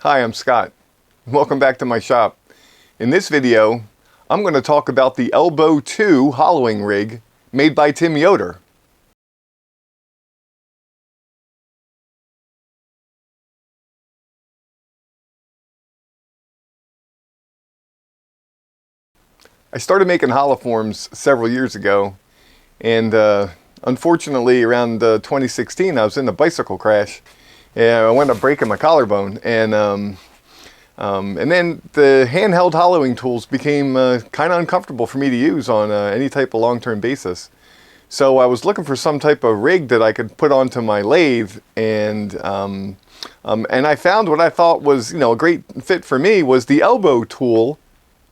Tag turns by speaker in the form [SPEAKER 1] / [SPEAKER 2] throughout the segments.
[SPEAKER 1] Hi, I'm Scott. Welcome back to my shop. In this video, I'm going to talk about the Elbo 2 hollowing rig made by Yoder. I started making hollow forms several years ago, and unfortunately around 2016 I was in a bicycle crash and I wound up breaking my collarbone, and then the handheld hollowing tools became kind of uncomfortable for me to use on any type of long-term basis. So I was looking for some type of rig that I could put onto my lathe, and I found what I thought was, a great fit for me was the Elbo tool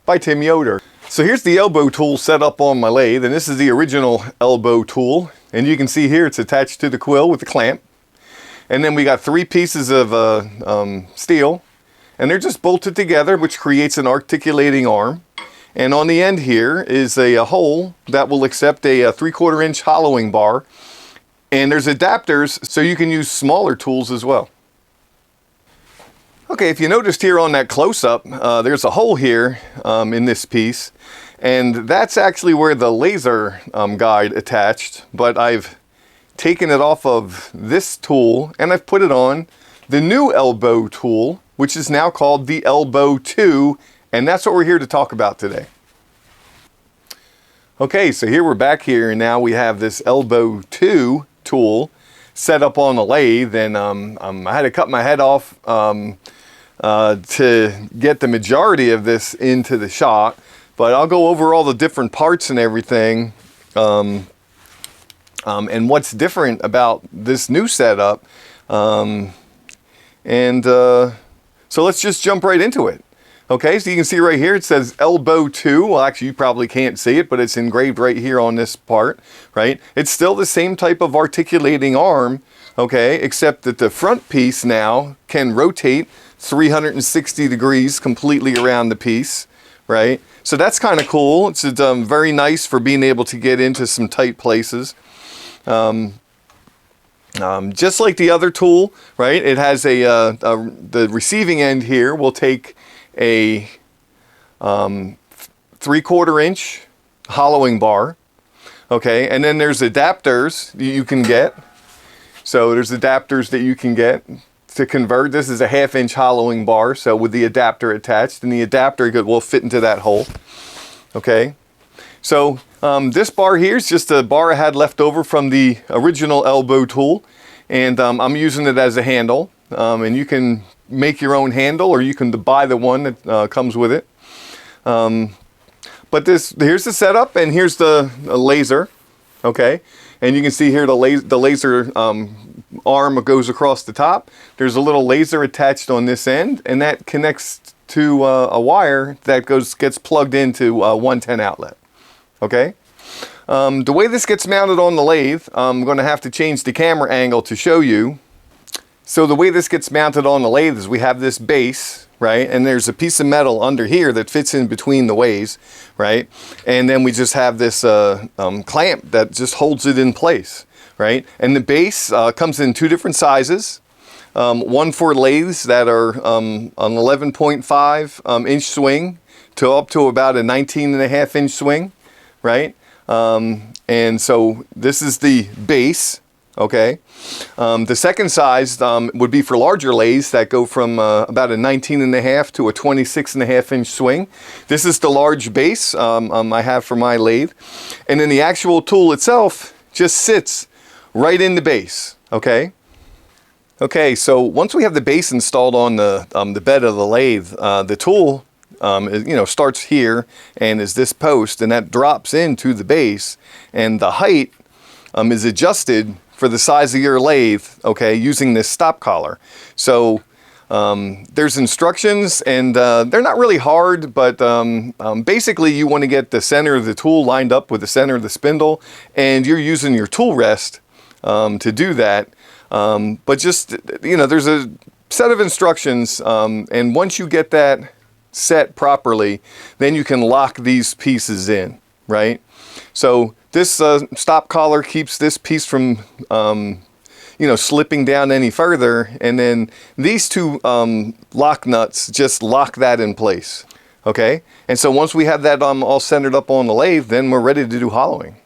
[SPEAKER 1] by Yoder. So here's the Elbo tool set up on my lathe, and this is the original Elbo tool, and you can see here it's attached to the quill with the clamp. And then we got 3 pieces of steel, and they're just bolted together, which creates an articulating arm. And on the end here is a hole that will accept a 3/4 inch hollowing bar. And there's adapters so you can use smaller tools as well. Okay, if you noticed here on that close-up, there's a hole here in this piece. And that's actually where the laser guide attached, but I've taken it off of this tool and I've put it on the new Elbo tool, which is now called the Elbo 2, and that's what we're here to talk about today. Okay, so here we're back here, and now we have this Elbo 2 tool set up on the lathe, and I had to cut my head off to get the majority of this into the shot, but I'll go over all the different parts and everything, and what's different about this new setup. So let's just jump right into it. Okay, so you can see right here it says Elbo 2. Well, actually you probably can't see it, but it's engraved right here on this part, right? It's still the same type of articulating arm, okay, except that the front piece now can rotate 360 degrees completely around the piece, right? So that's kind of cool. It's very nice for being able to get into some tight places. Just like the other tool, right? It has the receiving end here will take a 3/4 inch hollowing bar, okay? And then there's adapters you can get. So there's adapters that you can get to convert. This is a 1/2 inch hollowing bar, so with the adapter attached, and the adapter will fit into that hole, okay? So this bar here is just a bar I had left over from the original Elbo tool, and I'm using it as a handle, and you can make your own handle or you can buy the one that comes with it. But here's the setup, and here's the laser, okay? And you can see here the laser arm goes across the top. There's a little laser attached on this end, and that connects to a wire that gets plugged into a 110 outlet. Okay, the way this gets mounted on the lathe, I'm going to have to change the camera angle to show you. So the way this gets mounted on the lathe is we have this base, right? And there's a piece of metal under here that fits in between the ways, right? And then we just have this clamp that just holds it in place, right? And the base comes in 2 different sizes. One for lathes that are an 11.5 inch swing to up to about a 19.5 inch swing. Right? And so this is the base, okay? The second size would be for larger lathes that go from about a 19.5 to a 26.5 inch swing. This is the large base I have for my lathe. And then the actual tool itself just sits right in the base, okay? Okay, so once we have the base installed on the bed of the lathe, the tool starts here and is this post, and that drops into the base, and the height is adjusted for the size of your lathe, okay, using this stop collar. So there's instructions, and they're not really hard, but basically you want to get the center of the tool lined up with the center of the spindle, and you're using your tool rest to do that. But just, there's a set of instructions, and once you get that set properly, then you can lock these pieces in, right? So this stop collar keeps this piece from you know, slipping down any further. And then these two lock nuts just lock that in place. Okay, and so once we have that all centered up on the lathe, then we're ready to do hollowing.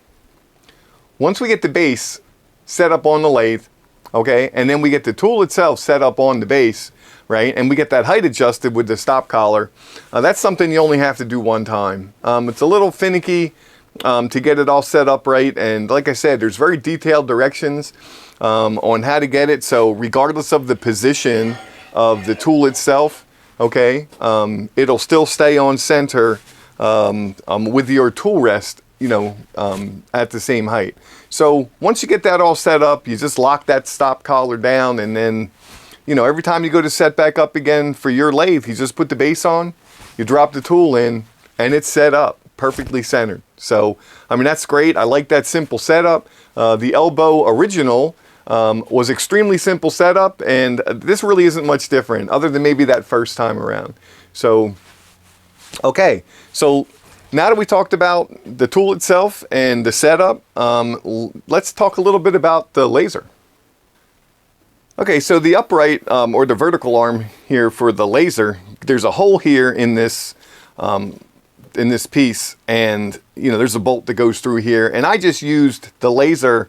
[SPEAKER 1] Once we get the base set up on the lathe, okay, and then we get the tool itself set up on the base, right, and we get that height adjusted with the stop collar, that's something you only have to do one time. It's a little finicky to get it all set up right, and like I said, there's very detailed directions on how to get it, so regardless of the position of the tool itself, okay, it'll still stay on center with your tool rest, you know, at the same height. So once you get that all set up, you just lock that stop collar down, and then, you know, every time you go to set back up again for your lathe, you just put the base on, you drop the tool in, and it's set up perfectly centered. So, I mean, that's great. I like that simple setup. The Elbo original was extremely simple setup, and this really isn't much different other than maybe that first time around. So, okay, so now that we talked about the tool itself and the setup, let's talk a little bit about the laser. Okay, so the upright or the vertical arm here for the laser, there's a hole here in this piece, and you know, there's a bolt that goes through here, and I just used the laser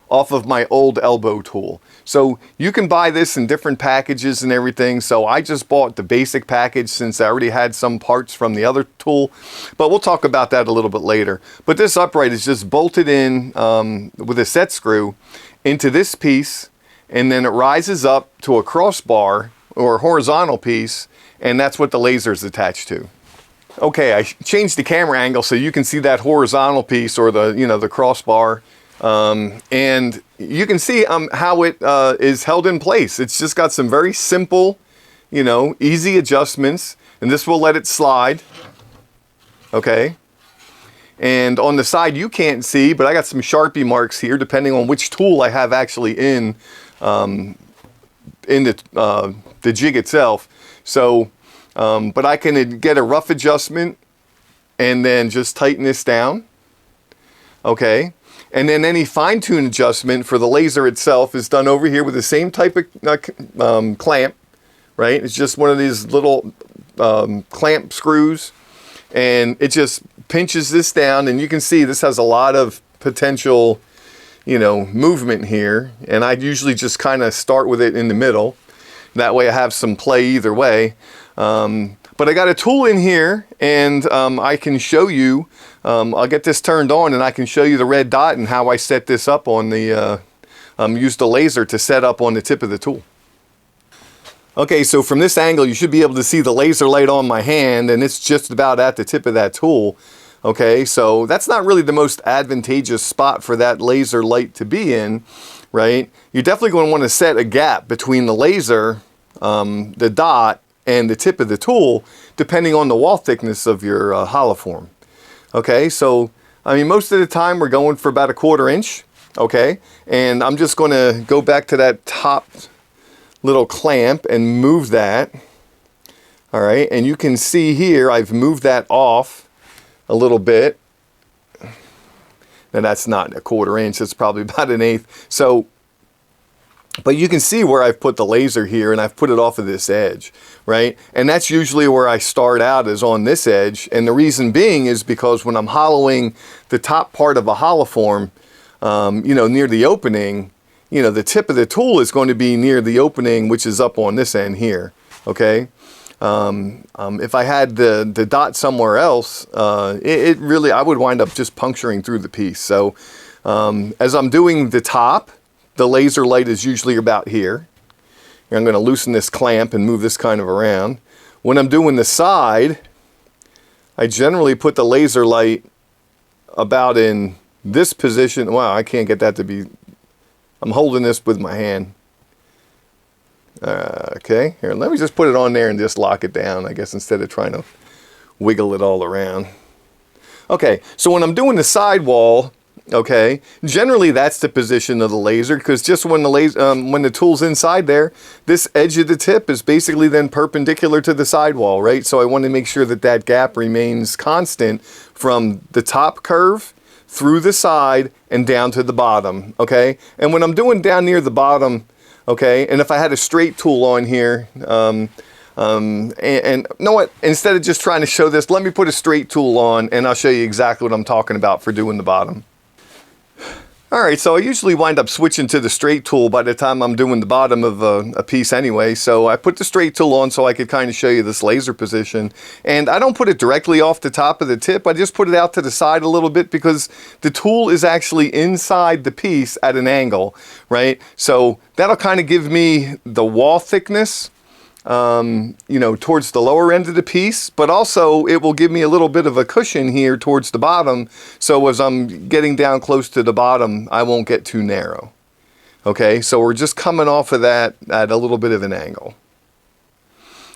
[SPEAKER 1] off of my old Elbo tool. So you can buy this in different packages and everything. So I just bought the basic package since I already had some parts from the other tool, but we'll talk about that a little bit later. But this upright is just bolted in with a set screw into this piece, and then it rises up to a crossbar or a horizontal piece, and that's what the laser is attached to. Okay, I changed the camera angle so you can see that horizontal piece, or the, you know, the crossbar. And you can see how it is held in place. It's just got some very simple, you know, easy adjustments, and this will let it slide. Okay. And on the side you can't see, but I got some Sharpie marks here depending on which tool I have actually in the jig itself. So, but I can get a rough adjustment and then just tighten this down. Okay. And then any fine-tune adjustment for the laser itself is done over here with the same type of clamp, right? It's just one of these little clamp screws, and it just pinches this down, and you can see this has a lot of potential, you know, movement here, and I usually just kind of start with it in the middle. That way I have some play either way. But I got a tool in here, and I can show you, I'll get this turned on and I can show you the red dot and how I set this up on the, use the laser to set up on the tip of the tool. Okay, so from this angle you should be able to see the laser light on my hand, and it's just about at the tip of that tool. Okay, so that's not really the most advantageous spot for that laser light to be in, right? You're definitely going to want to set a gap between the laser, the dot, and the tip of the tool, depending on the wall thickness of your hollow form. Okay, so I mean, most of the time we're going for about 1/4 inch. Okay, and I'm just going to go back to that top little clamp and move that. All right, and you can see here I've moved that off a little bit. Now that's not 1/4 inch, it's probably about 1/8. So, but you can see where I've put the laser here, and I've put it off of this edge, right? And that's usually where I start out, is on this edge. And the reason being is because when I'm hollowing the top part of a hollow form, you know, near the opening, you know, the tip of the tool is going to be near the opening, which is up on this end here, okay? If I had the dot somewhere else, it really, I would wind up just puncturing through the piece. So as I'm doing the top, the laser light is usually about here. I'm going to loosen this clamp and move this kind of around. When I'm doing the side, I generally put the laser light about in this position. Wow, I can't get that to be, I'm holding this with my hand. Okay, here, let me just put it on there and just lock it down, I guess, instead of trying to wiggle it all around. Okay, so when I'm doing the sidewall, okay, generally that's the position of the laser, because just when the laser, when the tool's inside there, this edge of the tip is basically then perpendicular to the sidewall, right? So I want to make sure that that gap remains constant from the top curve through the side and down to the bottom, okay? And when I'm doing down near the bottom, okay, and if I had a straight tool on here, and you know what, instead of just trying to show this, let me put a straight tool on and I'll show you exactly what I'm talking about for doing the bottom. All right, so I usually wind up switching to the straight tool by the time I'm doing the bottom of a piece anyway. So I put the straight tool on so I could kind of show you this laser position. And I don't put it directly off the top of the tip. I just put it out to the side a little bit because the tool is actually inside the piece at an angle, right? So that'll kind of give me the wall thickness, you know, towards the lower end of the piece, but also it will give me a little bit of a cushion here towards the bottom, so as I'm getting down close to the bottom, I won't get too narrow. Okay, so we're just coming off of that at a little bit of an angle.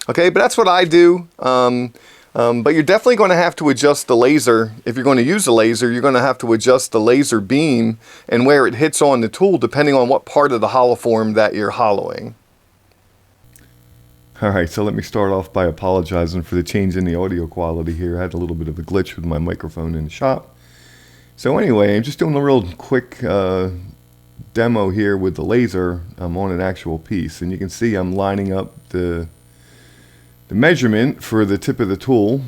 [SPEAKER 1] Okay, but that's what I do. But you're definitely going to have to adjust the laser. If you're going to use a laser, you're going to have to adjust the laser beam and where it hits on the tool depending on what part of the hollow form that you're hollowing. Alright, so let me start off by apologizing for the change in the audio quality here. I had a little bit of a glitch with my microphone in the shop. So anyway, I'm just doing a real quick demo here with the laser. I'm on an actual piece, and you can see I'm lining up the measurement for the tip of the tool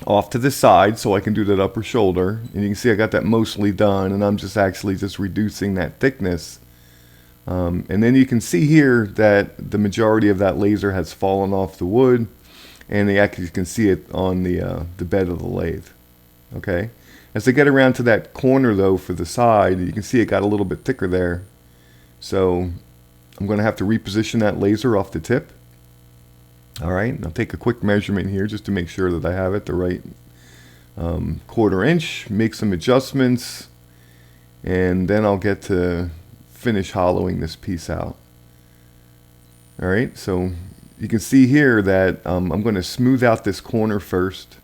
[SPEAKER 1] off to the side so I can do that upper shoulder. And you can see I got that mostly done, and I'm just actually just reducing that thickness. And then you can see here that the majority of that laser has fallen off the wood, and you can see it on the bed of the lathe. Okay. As I get around to that corner though for the side, you can see it got a little bit thicker there. So I'm going to have to reposition that laser off the tip. All right. I'll take a quick measurement here just to make sure that I have it the right 1/4 inch. Make some adjustments, and then I'll get to finish hollowing this piece out. All right, so you can see here that I'm going to smooth out this corner first.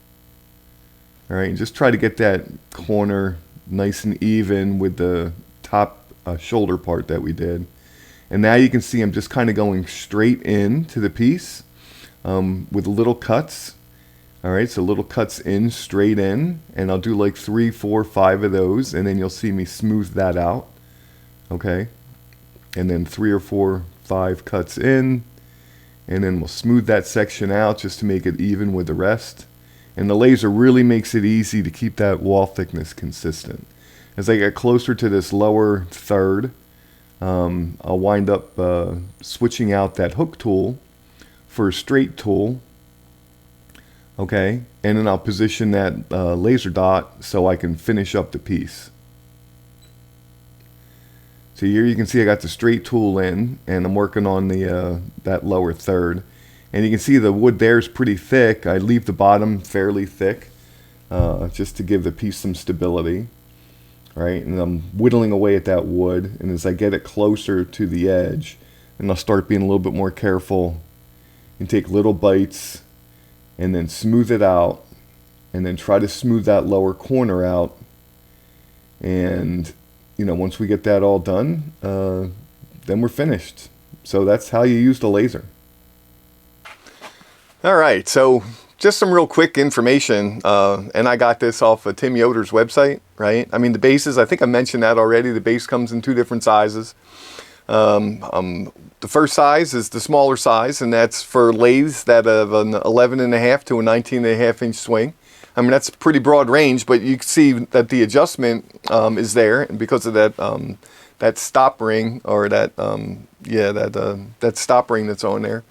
[SPEAKER 1] All right, and just try to get that corner nice and even with the top shoulder part that we did. And now you can see I'm just kind of going straight in to the piece with little cuts. All right, so little cuts in, straight in, and I'll do like 3, 4, 5 of those, and then you'll see me smooth that out. Okay, and then 3 or 4, 5 cuts in, and then we'll smooth that section out just to make it even with the rest. And the laser really makes it easy to keep that wall thickness consistent. As I get closer to this lower third, I'll wind up switching out that hook tool for a straight tool. Okay, and then I'll position that laser dot so I can finish up the piece. So here you can see I got the straight tool in, and I'm working on the that lower third. And you can see the wood there is pretty thick. I leave the bottom fairly thick just to give the piece some stability. Right, and I'm whittling away at that wood, and as I get it closer to the edge, and I'll start being a little bit more careful and take little bites and then smooth it out, and then try to smooth that lower corner out. And you know, once we get that all done, then we're finished. So that's how you use the laser. All right, so just some real quick information, and I got this off of Tim Yoder's website, right? I mean, the bases, I think I mentioned that already. The base comes in 2 different sizes. The first size is the smaller size, and that's for lathes that have an 11.5 to a 19.5 inch swing. I mean, that's a pretty broad range, but you can see that the adjustment is there, and because of that that stop ring, or that that stop ring that's on there,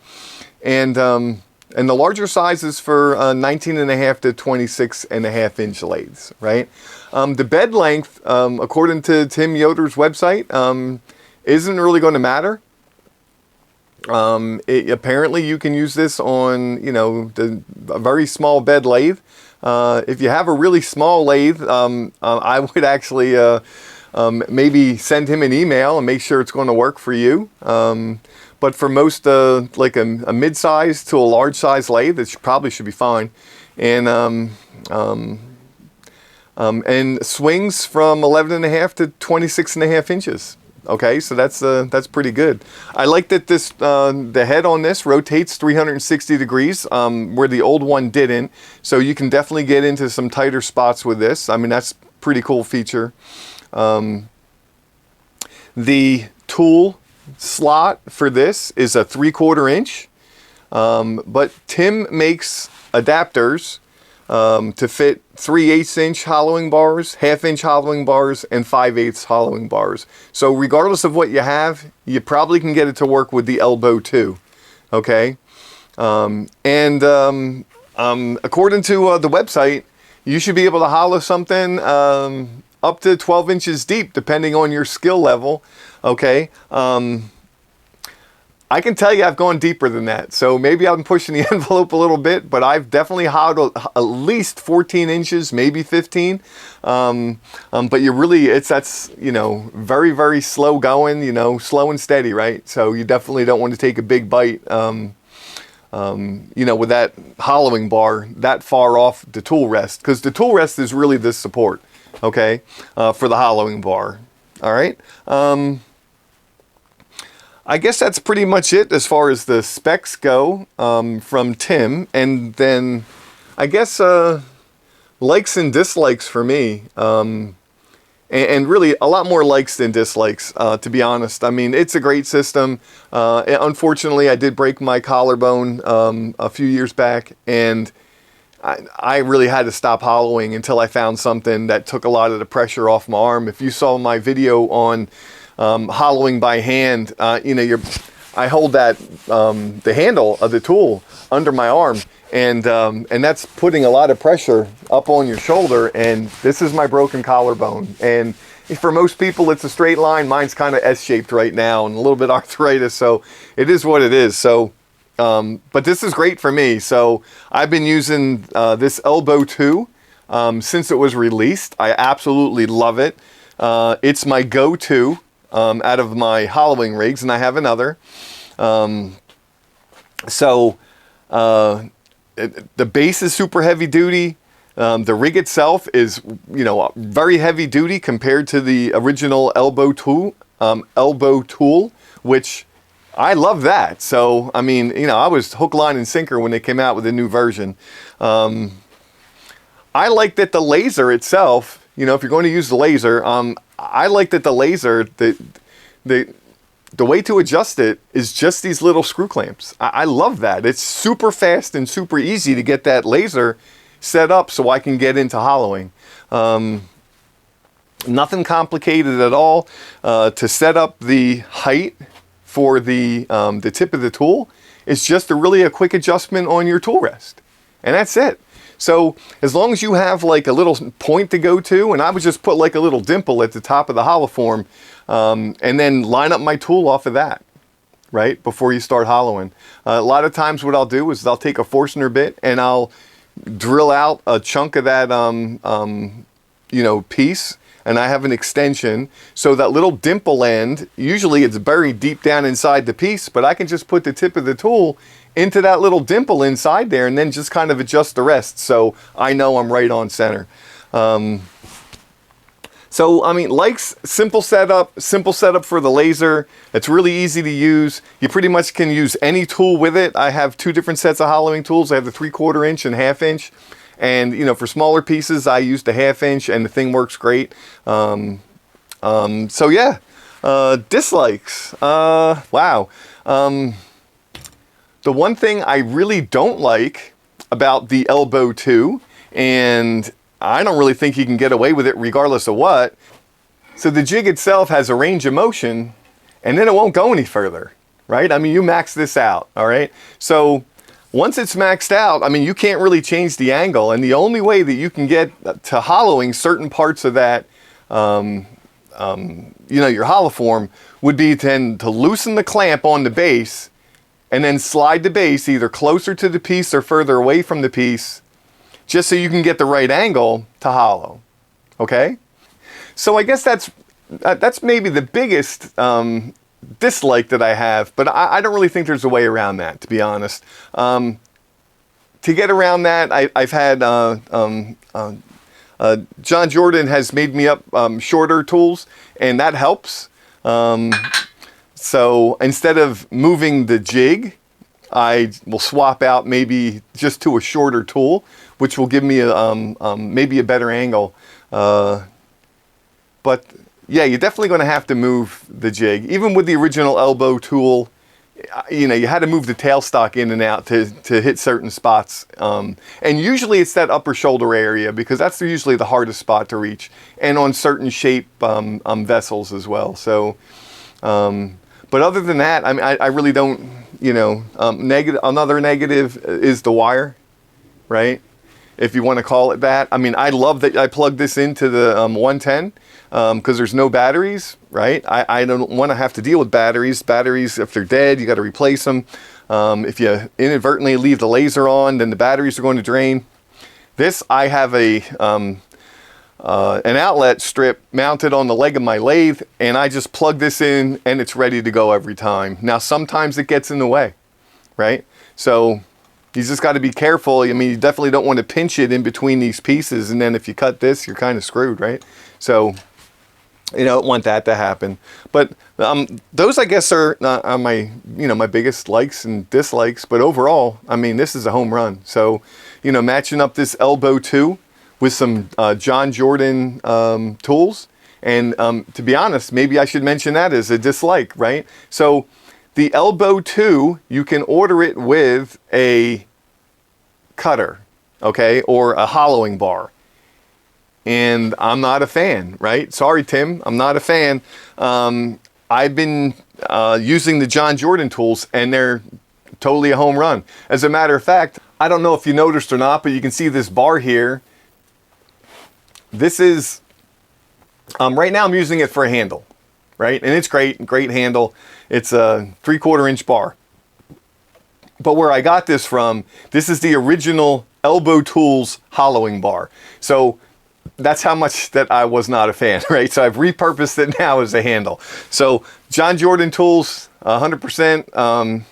[SPEAKER 1] and the larger size is for 19.5 to 26.5 inch lathes, right? The bed length, according to Tim Yoder's website, isn't really going to matter. Apparently, you can use this on, you know, a very small bed lathe. If you have a really small lathe, I would actually maybe send him an email and make sure it's going to work for you. But for most, like a mid-size to a large-size lathe, it probably should be fine. And swings from 11.5 to 26.5 inches. Okay, so that's pretty good. I like that this the head on this rotates 360 degrees, where the old one didn't. So you can definitely get into some tighter spots with this. I mean, that's pretty cool feature. The tool slot for this is a 3/4 inch, but Tim makes adapters to fit 3/8 inch hollowing bars, 1/2 inch hollowing bars, and 5/8 hollowing bars. So regardless of what you have, you probably can get it to work with the Elbo too. Okay, according to the website, you should be able to hollow something up to 12 inches deep, depending on your skill level. Okay. I can tell you I've gone deeper than that. So maybe I'm pushing the envelope a little bit, but I've definitely hollowed at least 14 inches, maybe 15. But that's, you know, very, very slow going, you know, slow and steady, right? So you definitely don't want to take a big bite, you know, with that hollowing bar that far off the tool rest, because the tool rest is really this support, okay, for the hollowing bar. All right. I guess that's pretty much it as far as the specs go from Tim. And then I guess likes and dislikes for me. And really a lot more likes than dislikes, to be honest. I mean, it's a great system. Unfortunately, I did break my collarbone a few years back, and I really had to stop hollowing until I found something that took a lot of the pressure off my arm. If you saw my video on hollowing by hand, you know, I hold that the handle of the tool under my arm, and that's putting a lot of pressure up on your shoulder, and this is my broken collarbone. And for most people it's a straight line. Mine's kind of S-shaped right now and a little bit arthritis, so it is what it is. So but this is great for me. So I've been using this Elbo 2 since it was released. I absolutely love it. It's my go-to out of my hollowing rigs, and I have another. The base is super heavy duty. The rig itself is, you know, very heavy duty compared to the original Elbo tool, which I love that. So, I mean, you know, I was hook, line, and sinker when they came out with a new version. I like that the laser itself, you know, if you're going to use the laser, I like that the laser, the way to adjust it is just these little screw clamps. I love that. It's super fast and super easy to get that laser set up so I can get into hollowing. Nothing complicated at all. To set up the height for the tip of the tool, it's just a quick adjustment on your tool rest, and that's it. So as long as you have like a little point to go to, and I would just put like a little dimple at the top of the hollow form, and then line up my tool off of that, right, before you start hollowing. A lot of times what I'll do is I'll take a Forstner bit and I'll drill out a chunk of that you know, piece, and I have an extension, so that little dimple end, usually it's buried deep down inside the piece, but I can just put the tip of the tool into that little dimple inside there and then just kind of adjust the rest, so I know I'm right on center. So, I mean, simple setup for the laser. It's really easy to use. You pretty much can use any tool with it. I have two different sets of hollowing tools. I have the 3/4 inch and 1/2 inch. And, you know, for smaller pieces, I use the 1/2 inch, and the thing works great. So yeah, dislikes. Wow. The one thing I really don't like about the Elbo 2, and I don't really think you can get away with it regardless of what. So the jig itself has a range of motion, and then it won't go any further, right? I mean, you max this out, all right? So once it's maxed out, I mean, you can't really change the angle, and the only way that you can get to hollowing certain parts of that, you know, your hollow form, would be then to loosen the clamp on the base, and then slide the base either closer to the piece or further away from the piece, just so you can get the right angle to hollow, okay? So I guess that's maybe the biggest dislike that I have, but I don't really think there's a way around that, to be honest. To get around that, I've had John Jordan has made me up shorter tools, and that helps. So instead of moving the jig, I will swap out maybe just to a shorter tool, which will give me maybe a better angle But yeah, you're definitely going to have to move the jig. Even with the original Elbo tool, you know, you had to move the tailstock in and out to hit certain spots. And usually it's that upper shoulder area, because that's usually the hardest spot to reach, and on certain shape vessels as well. So, but other than that, I mean, I really don't, you know, another negative is the wire, right? If you want to call it that. I mean, I love that I plugged this into the 110 because there's no batteries, right? I don't want to have to deal with batteries. Batteries, if they're dead, you got to replace them. If you inadvertently leave the laser on, then the batteries are going to drain. This, I have an outlet strip mounted on the leg of my lathe, and I just plug this in and it's ready to go every time. Now, sometimes it gets in the way, right? So you just got to be careful. I mean, you definitely don't want to pinch it in between these pieces, and then if you cut this, you're kind of screwed, right? So you don't want that to happen. But those, I guess, are my, you know, my biggest likes and dislikes. But overall, I mean, this is a home run. So, you know, matching up this Elbo 2 with some John Jordan tools, and to be honest, maybe I should mention that as a dislike, right? So the Elbo 2, you can order it with a cutter, okay, or a hollowing bar. And I'm not a fan, right? Sorry, Tim, I'm not a fan. I've been using the John Jordan tools, and they're totally a home run. As a matter of fact, I don't know if you noticed or not, but you can see this bar here. This is, right now I'm using it for a handle, right? And it's great handle. It's a 3/4 inch bar. But where I got this from, this is the original Elbo Tools hollowing bar. So that's how much that I was not a fan, right? So I've repurposed it now as a handle. So John Jordan tools, 100%.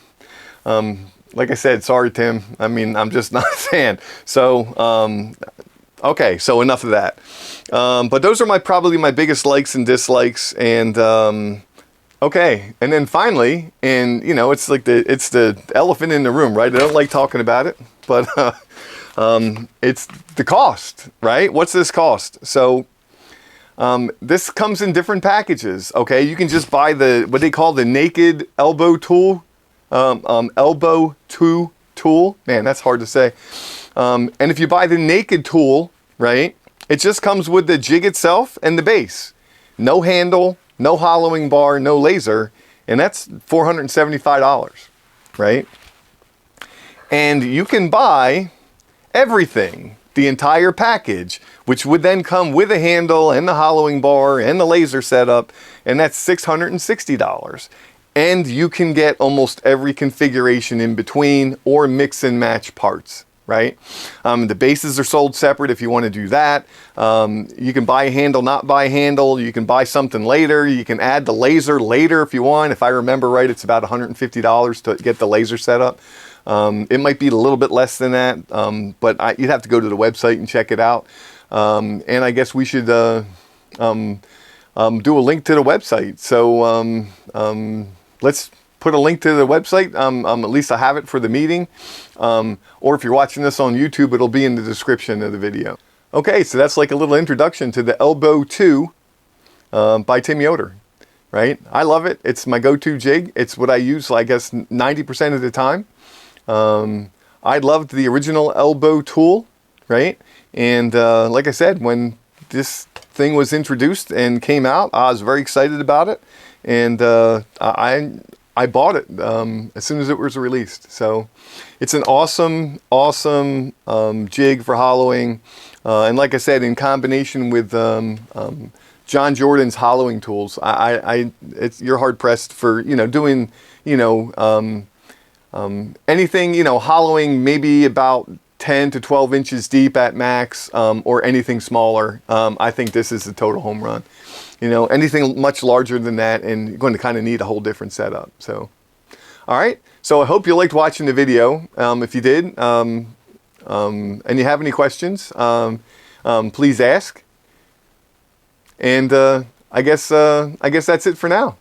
[SPEAKER 1] Like I said, sorry, Tim. I mean, I'm just not a fan. So, okay, so enough of that. But those are probably my biggest likes and dislikes. And okay, and then finally, and you know, it's like it's the elephant in the room, right? I don't like talking about it, but it's the cost, right? What's this cost? So this comes in different packages. Okay, you can just buy what they call the naked Elbo tool, Elbo 2 tool. Man, that's hard to say. And if you buy the naked tool, right, it just comes with the jig itself and the base. No handle, no hollowing bar, no laser, and that's $475, right? And you can buy everything, the entire package, which would then come with a handle and the hollowing bar and the laser setup, and that's $660. And you can get almost every configuration in between, or mix and match parts, right? The bases are sold separate if you want to do that. You can buy a handle, not buy a handle. You can buy something later. You can add the laser later if you want. If I remember right, it's about $150 to get the laser set up. It might be a little bit less than that, but you'd have to go to the website and check it out. And I guess we should do a link to the website. So let's put a link to the website. At least I have it for the meeting. Or if you're watching this on YouTube, it'll be in the description of the video. Okay, so that's like a little introduction to the Elbo 2 by Tim Yoder, right? I love it. It's my go-to jig. It's what I use, I guess, 90% of the time. I loved the original Elbo tool, right? And like I said, when this thing was introduced and came out, I was very excited about it. And I bought it as soon as it was released. So it's an awesome jig for hollowing. And like I said, in combination with John Jordan's hollowing tools, you're hard pressed for, you know, doing, you know, anything, you know, hollowing maybe about 10 to 12 inches deep at max, or anything smaller. I think this is a total home run. You know, anything much larger than that, and you're going to kind of need a whole different setup. So, all right. So I hope you liked watching the video. If you did, and you have any questions, please ask. And I guess that's it for now.